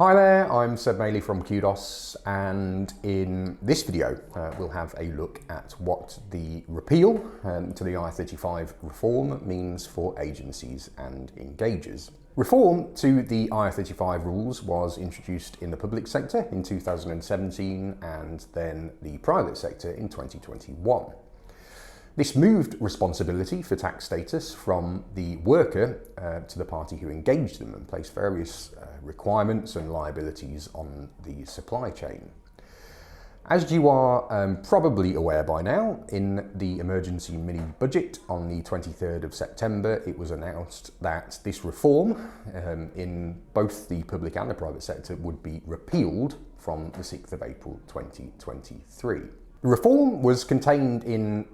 Hi there, I'm Seb Maley from Qdos, and in this video we'll have a look at what the repeal to the IR35 reform means for agencies and engagers. Reform to the IR35 rules was introduced in the public sector in 2017 and then the private sector in 2021. This moved responsibility for tax status from the worker to the party who engaged them and placed various requirements and liabilities on the supply chain. As you are probably aware by now, in the emergency mini budget on the 23rd of September, it was announced that this reform in both the public and the private sector would be repealed from the 6th of April 2023. The reform was contained in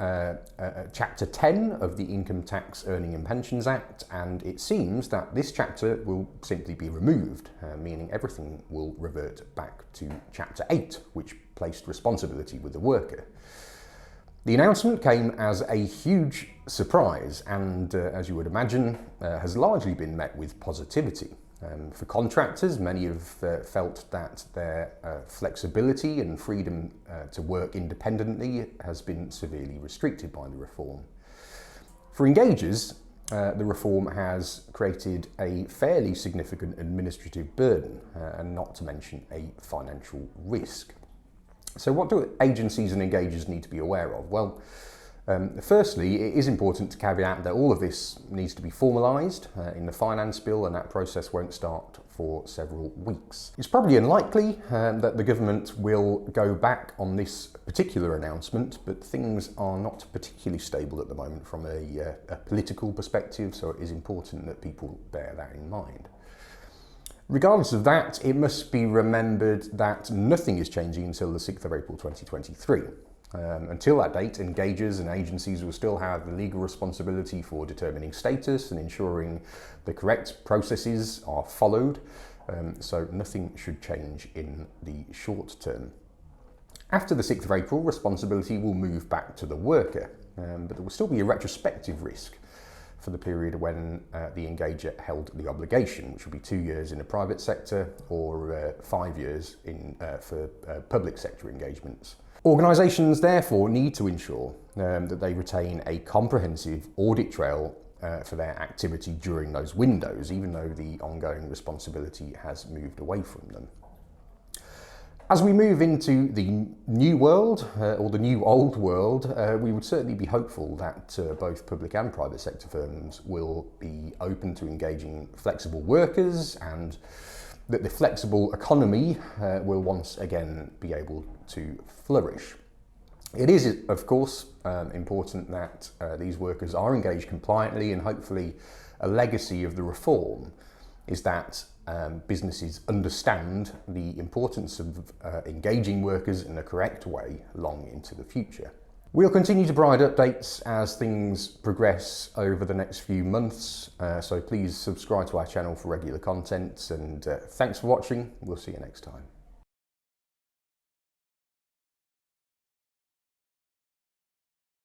Chapter 10 of the Income Tax Earning and Pensions Act, and it seems that this chapter will simply be removed, meaning everything will revert back to Chapter 8, which placed responsibility with the worker. The announcement came as a huge surprise and, as you would imagine, has largely been met with positivity. For contractors, many have felt that their flexibility and freedom to work independently has been severely restricted by the reform. For engagers, the reform has created a fairly significant administrative burden, and not to mention a financial risk. So what do agencies and engagers need to be aware of? Well, firstly, it is important to caveat that all of this needs to be formalised in the finance bill, and that process won't start for several weeks. It's probably unlikely that the government will go back on this particular announcement, but things are not particularly stable at the moment from a political perspective, so it is important that people bear that in mind. Regardless of that, it must be remembered that nothing is changing until the 6th of April 2023. Until that date, engagers and agencies will still have the legal responsibility for determining status and ensuring the correct processes are followed, so nothing should change in the short term. After the 6th of April, responsibility will move back to the worker, but there will still be a retrospective risk for the period when the engager held the obligation, which will be 2 years in the private sector or 5 years for public sector engagements. Organisations therefore need to ensure that they retain a comprehensive audit trail for their activity during those windows, even though the ongoing responsibility has moved away from them. As we move into the new world, or the new old world, we would certainly be hopeful that both public and private sector firms will be open to engaging flexible workers, and that the flexible economy will once again be able to flourish. It is, of course, important that these workers are engaged compliantly, and hopefully a legacy of the reform is that businesses understand the importance of engaging workers in the correct way long into the future. We'll continue to provide updates as things progress over the next few months, so please subscribe to our channel for regular content, and thanks for watching. We'll see you next time.